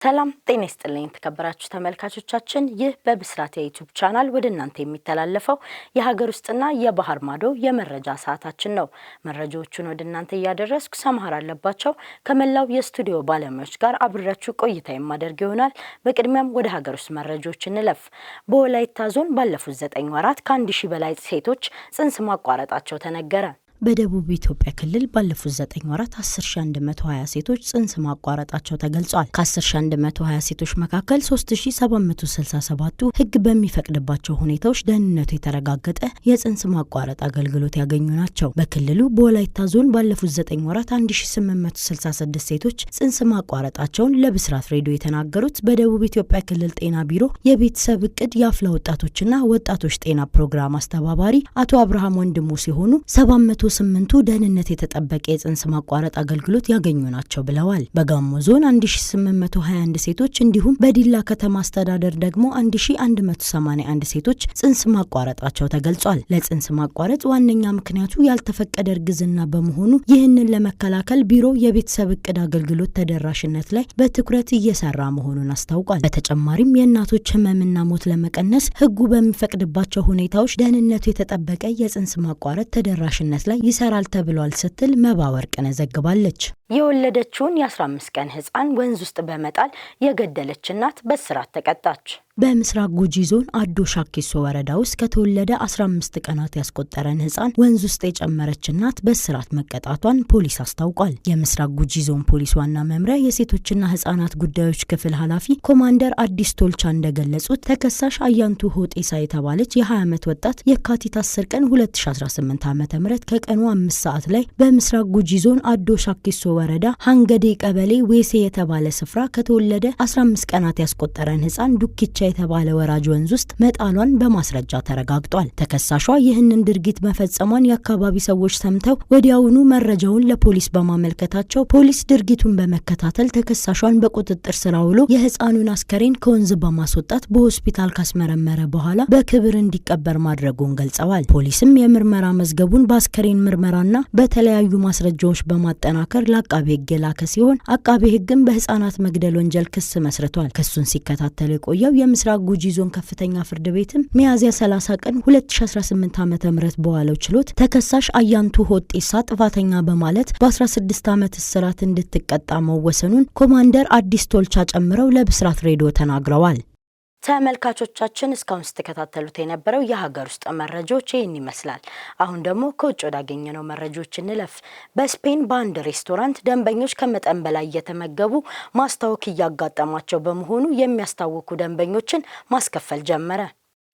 ሰላም ጤና ይስጥልኝ ተከበራችሁ ተመልካቾቻችን ይህ በብስራት የዩቲዩብ ቻናል ወደ እናንተ የሚተላለፈው የሀገር ውስጥና የባህር ማዶ የመረጃ ሰዓታችን ነው። መረጃዎቹን ወደ እናንተ እያደረስኩ ሰማሃር አለባቸው ከመላው የስቱዲዮ ባለሙያዎች ጋር አብራችሁ ቆይታ የማደርግ ይሆናል። በቅድሚያም ወደ ሀገር ውስጥ መረጃዎች እንለፍ። በወላይታ ዞን ባለፉት 9 ወራት ከ1000 በላይ ሴቶች ጽንስ ማቋረጣቸው ተነገረ። በደቡብ ኢትዮጵያ ክልል ባለፉት 9 ወራት 10120 ሴቶች ጽንስ ማቋረጣቸው ተገልጿል። ከ10120 ሴቶች መካከል 3767ቱ ሕግ በሚፈቅድባቸው ሁኔታዎች ደህንነቱ የተረጋገጠ የጽንስ ማቋረጥ አገልግሎት ያገኙ ናቸው። በክልሉ በወላይታ ዞን ባለፉት 9 ወራት 1866 ሴቶች ጽንስ ማቋረጣቸውን ለብስራት ሬዲዮ የተናገሩት በደቡብ ኢትዮጵያ ክልል ጤና ቢሮ የቤተሰብ እቅድ የአፍላ ወጣቶችና ወጣቶች ጤና ፕሮግራም አስተባባሪ አቶ አብርሃም ወንድሙ ሲሆኑ 708ቱ ደህንነት የተጠበቀ የጽንስ ማቋረጥ አገልግሎት ያገኙ ናቸው ብለዋል። በጋሞ ዞን 1821 ሴቶች እንዲሁም በዲላ ከተማ አስተዳደር ደግሞ 1181 ሴቶች ጽንስ ማቋረጣቸው ተገልጿል። ለጽንስ ማቋረጥ ዋነኛ ምክንያቱ ያልተፈቀደ እርግዝና በመሆኑ ይህንን ለመከላከል ቢሮ የቤተሰብ እቅድ አገልግሎት ተደራሽነት ላይ በትኩረት እየሰራ መሆኑን አስታውቋል። በተጨማሪም የእናቶች ህመምና ሞት ለመቀነስ ህጉ በሚፈቅድባቸው ሁኔታዎች ደህንነቱ የተጠበቀ የጽንስ ማቋረጥ ተደራሽነት ላይ ይሰራል ተብሏል ስትል መባወርቅነ ዘግባለች። የወለደችውን የ15 ቀን ህፃን ወንዝ ውስጥ በመጣል የገደለች እናት በእስራት ተቀጣች። በምስራቅ ጉጂ ዞን አዶ ሻኪሶ ወረዳ ውስጥ ከተወለደ 15 ቀናት ያስቆጠረን ህፃን ወንዝ ውስጥ የጨመረች እናት በእስራት መቀጣቷን ፖሊስ አስታውቋል። የምስራቅ ጉጂ ዞን ፖሊስ ዋና መምሪያ የሴቶችና ህፃናት ጉዳዮች ክፍል ኃላፊ ኮማንደር አዲስ ቶልቻ እንደገለጹት ተከሳሽ አያንቱ ሆጤሳ የተባለች የ20 ዓመት ወጣት የካቲት 10 ቀን 2018 ዓ.ም ከቀኑ 5 ሰዓት ላይ በምስራቅ ጉጂ ዞን አዶ ሻኪሶ ወረዳ ሃንገዴ ቀበሌ ዌሴ የተባለ ስፍራ ከተወለደ 15 ቀናት ያስቆጠረን ህፃን ዱኪቻ የተባለ ወራጅ ወንዝ ውስጥ መጣሏን በማስረጃ ተረጋግጧል። ተከሳሿ ይህንን ድርጊት መፈጸሟን የአካባቢ ሰዎች ሰምተው ወዲያውኑ መረጃውን ለፖሊስ በማመልከታቸው ፖሊስ ድርጊቱን በመከታተል ተከሳሿን በቁጥጥር ስር አውሎ የህፃኑን አስከሬን ከወንዝ በማስወጣት በሆስፒታል ካስመረመረ በኋላ በክብር እንዲቀበር ማድረጉን ገልጸዋል። ፖሊስም የምርመራ መዝገቡን በአስከሬን ምርመራና በተለያዩ ማስረጃዎች በማጠናከር ለአቃቤ ህግ የላከ ሲሆን አቃቤ ህግም በህፃናት መግደል ወንጀል ክስ መስርቷል። ክሱን ሲከታተል የቆየው የምስራቅ ጉጂ ዞን ከፍተኛ ፍርድ ቤትም ሚያዝያ 30 ቀን 2018 ዓ.ም በዋለው ችሎት ተከሳሽ አያንቱ ሆጤሳ ጥፋተኛ በማለት በ16 ዓመት እስራት እንድትቀጣ መወሰኑን ኮማንደር አዲስ ቶልቻ ጨምረው ለብስራት ሬዲዮ ተናግረዋል። ተመልካቾቻችን እስካሁን ስትከታተሉት የነበረው የሀገር ውስጥ መረጃዎች ይህን ይመስላል። አሁን ደግሞ ከውጭ ወዳገኘነው መረጃዎች እንለፍ። በስፔን በአንድ ሬስቶራንት ደንበኞች ከመጠን በላይ እየተመገቡ ማስታወክ እያጋጠማቸው በመሆኑ የሚያስታውኩ ደንበኞችን ማስከፈል ጀመረ።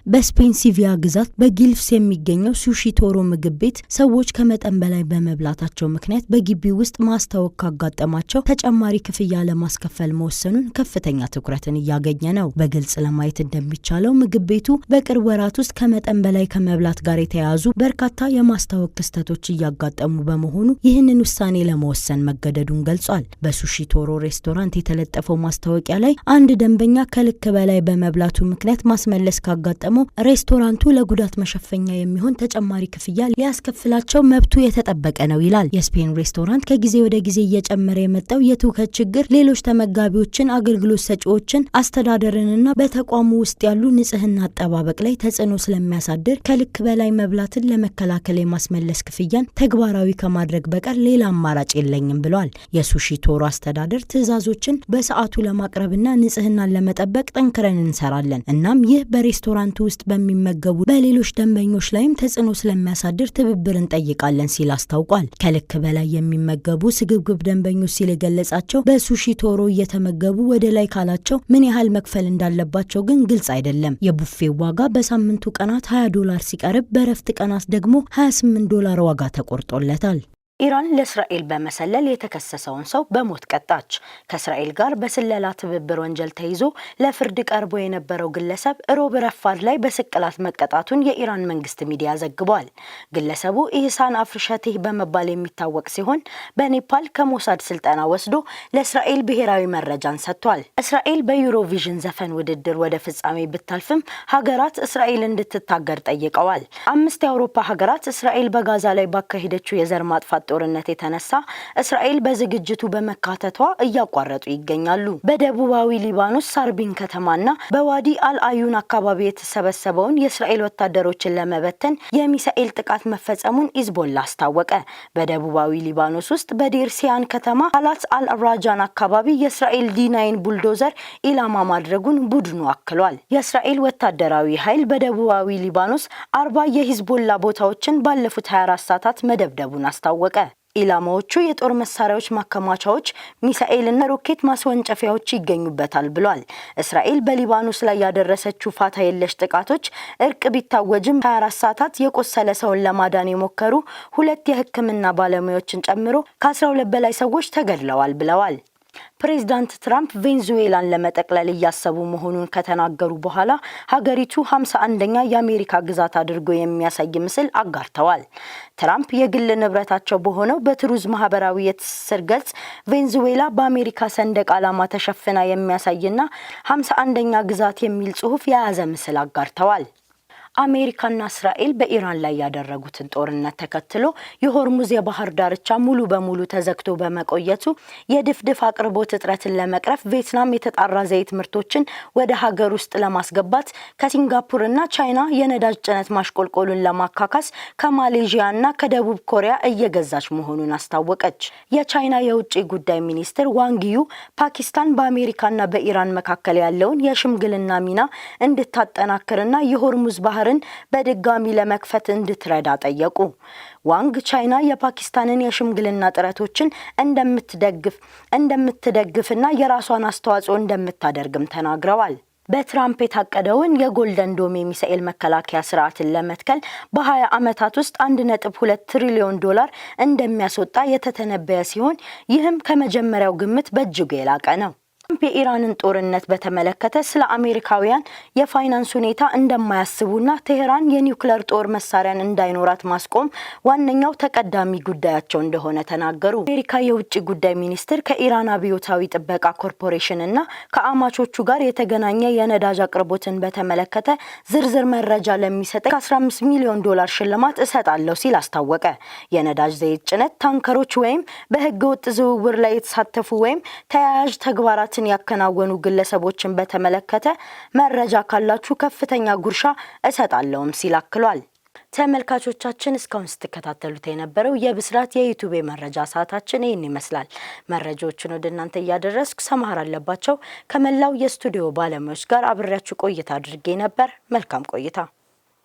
በስፔን ሲቪያ ግዛት በጊልፍስ የሚገኘው ሱሺ ቶሮ ምግብ ቤት ሰዎች ከመጠን በላይ በመብላታቸው ምክንያት በግቢው ውስጥ ማስታወክ ካጋጠማቸው ተጨማሪ ክፍያ ለማስከፈል መወሰኑን ከፍተኛ ትኩረትን እያገኘ ነው። በግልጽ ለማየት እንደሚቻለው ምግብ ቤቱ በቅርብ ወራት ውስጥ ከመጠን በላይ ከመብላት ጋር የተያያዙ በርካታ የማስታወክ ክስተቶች እያጋጠሙ በመሆኑ ይህንን ውሳኔ ለመወሰን መገደዱን ገልጿል። በሱሺ ቶሮ ሬስቶራንት የተለጠፈው ማስታወቂያ ላይ አንድ ደንበኛ ከልክ በላይ በመብላቱ ምክንያት ማስመለስ ካጋጠመ ሬስቶራንቱ ለጉዳት መሸፈኛ የሚሆን ተጨማሪ ክፍያ ሊያስከፍላቸው መብቱ የተጠበቀ ነው ይላል። የስፔን ሬስቶራንት ከጊዜ ወደ ጊዜ እየጨመረ የመጣው የትውከት ችግር ሌሎች ተመጋቢዎችን፣ አገልግሎት ሰጪዎችን፣ አስተዳደርንና በተቋሙ ውስጥ ያሉ ንጽህና አጠባበቅ ላይ ተጽዕኖ ስለሚያሳድር ከልክ በላይ መብላትን ለመከላከል የማስመለስ ክፍያን ተግባራዊ ከማድረግ በቀር ሌላ አማራጭ የለኝም ብሏል። የሱሺ ቶሮ አስተዳደር ትዕዛዞችን በሰዓቱ ለማቅረብና ንጽህናን ለመጠበቅ ጠንክረን እንሰራለን። እናም ይህ በሬስቶራንቱ ውስጥ በሚመገቡ በሌሎች ደንበኞች ላይም ተጽዕኖ ስለሚያሳድር ትብብር እንጠይቃለን ሲል አስታውቋል። ከልክ በላይ የሚመገቡ ስግብግብ ደንበኞች ሲል የገለጻቸው በሱሺ ቶሮ እየተመገቡ ወደ ላይ ካላቸው ምን ያህል መክፈል እንዳለባቸው ግን ግልጽ አይደለም። የቡፌው ዋጋ በሳምንቱ ቀናት $20 ሲቀርብ በረፍት ቀናት ደግሞ $28 ዋጋ ተቆርጦለታል። ኢራን ለእስራኤል በመሰለል የተከሰሰውን ሰው በሞት ቀጣች። ከእስራኤል ጋር በስለላ ትብብር ወንጀል ተይዞ ለፍርድ ቀርቦ የነበረው ግለሰብ ሮብ ረፋድ ላይ በስቅላት መቀጣቱን የኢራን መንግስት ሚዲያ ዘግቧል። ግለሰቡ ኢህሳን አፍርሸቲህ በመባል የሚታወቅ ሲሆን በኔፓል ከሞሳድ ስልጠና ወስዶ ለእስራኤል ብሔራዊ መረጃን ሰጥቷል። እስራኤል በዩሮቪዥን ዘፈን ውድድር ወደ ፍጻሜ ብታልፍም ሀገራት እስራኤል እንድትታገድ ጠይቀዋል። 5 የአውሮፓ ሀገራት እስራኤል በጋዛ ላይ ባካሄደችው የዘር ማጥፋት ጦርነት የተነሳ እስራኤል በዝግጅቱ በመካተቷ እያቋረጡ ይገኛሉ። በደቡባዊ ሊባኖስ ሳርቢን ከተማና በዋዲ አልአዩን አካባቢ የተሰበሰበውን የእስራኤል ወታደሮችን ለመበተን የሚሳኤል ጥቃት መፈጸሙን ሂዝቦላ አስታወቀ። በደቡባዊ ሊባኖስ ውስጥ በዴር ሲያን ከተማ አላት አልራጃን አካባቢ የእስራኤል ዲ9 ቡልዶዘር ኢላማ ማድረጉን ቡድኑ አክሏል። የእስራኤል ወታደራዊ ኃይል በደቡባዊ ሊባኖስ 40 የሂዝቦላ ቦታዎችን ባለፉት 24 ሰዓታት መደብደቡን አስታወቀ። ኢላማዎቹ የጦር መሳሪያዎች ማከማቻዎች፣ ሚሳኤልና ሮኬት ማስወንጨፊያዎች ይገኙበታል ብሏል። እስራኤል በሊባኖስ ላይ ያደረሰችው ፋታ የለሽ ጥቃቶች እርቅ ቢታወጅም 24 ሰዓታት የቆሰለ ሰውን ለማዳን የሞከሩ 2 የሕክምና ባለሙያዎችን ጨምሮ ከ12 በላይ ሰዎች ተገድለዋል ብለዋል። ፕሬዝዳንት ትራምፕ ቬንዙዌላን ለመጠቅለል እያሰቡ መሆኑን ከተናገሩ በኋላ ሀገሪቱ 51ኛ የአሜሪካ ግዛት አድርጎ የሚያሳይ ምስል አጋርተዋል። ትራምፕ የግል ንብረታቸው በሆነው በትሩዝ ማህበራዊ የትስስር ገጽ ቬንዙዌላ በአሜሪካ ሰንደቅ ዓላማ ተሸፍና የሚያሳይና 51ኛ ግዛት የሚል ጽሑፍ የያዘ ምስል አጋርተዋል። አሜሪካና እስራኤል በኢራን ላይ ያደረጉትን ጦርነት ተከትሎ የሆርሙዝ የባህር ዳርቻ ሙሉ በሙሉ ተዘግቶ በመቆየቱ የድፍድፍ አቅርቦት እጥረትን ለመቅረፍ ቪየትናም የተጣራ ዘይት ምርቶችን ወደ ሀገር ውስጥ ለማስገባት ከሲንጋፖርና ቻይና የነዳጅ ጭነት ማሽቆልቆሉን ለማካካስ ከማሌዥያና ከደቡብ ኮሪያ እየገዛች መሆኑን አስታወቀች። የቻይና የውጭ ጉዳይ ሚኒስትር ዋንጊዩ ፓኪስታን በአሜሪካና በኢራን መካከል ያለውን የሽምግልና ሚና እንድታጠናክርና የሆርሙዝ ባህር በድጋሚ ለመክፈት እንድትረዳ ጠየቁ። ዋንግ ቻይና የፓኪስታንን የሽምግልና ጥረቶችን እንደምትደግፍና የራሷን አስተዋጽኦ እንደምታደርግም ተናግረዋል። በትራምፕ የታቀደውን የጎልደን ዶም የሚሳኤል መከላከያ ስርዓትን ለመትከል በ20 ዓመታት ውስጥ 1.2 ትሪሊዮን ዶላር እንደሚያስወጣ የተተነበየ ሲሆን ይህም ከመጀመሪያው ግምት በእጅጉ የላቀ ነው። የኢራንን ጦርነት በተመለከተ ስለ አሜሪካውያን የፋይናንስ ሁኔታ እንደማያስቡና ቴህራን የኒውክሌር ጦር መሳሪያን እንዳይኖራት ማስቆም ዋነኛው ተቀዳሚ ጉዳያቸው እንደሆነ ተናገሩ። አሜሪካ የውጭ ጉዳይ ሚኒስትር ከኢራን አብዮታዊ ጥበቃ ኮርፖሬሽንና ከአማቾቹ ጋር የተገናኘ የነዳጅ አቅርቦትን በተመለከተ ዝርዝር መረጃ ለሚሰጥ ከ15 ሚሊዮን ዶላር ሽልማት እሰጣለሁ ሲል አስታወቀ። የነዳጅ ዘይት ጭነት ታንከሮች ወይም በህገወጥ ዝውውር ላይ የተሳተፉ ወይም ተያያዥ ተግባራት ያከናወኑ ግለሰቦችን በተመለከተ መረጃ ካላችሁ ከፍተኛ ጉርሻ እሰጣለሁም ሲል አክሏል። ተመልካቾቻችን እስካሁን ስትከታተሉት የነበረው የብስራት የዩቲዩብ መረጃ ሰዓታችን ይህን ይመስላል። መረጃዎችን ወደ እናንተ እያደረስኩ ሰማሃር አለባቸው ከመላው የስቱዲዮ ባለሙያዎች ጋር አብሬያችሁ ቆይታ አድርጌ ነበር። መልካም ቆይታ።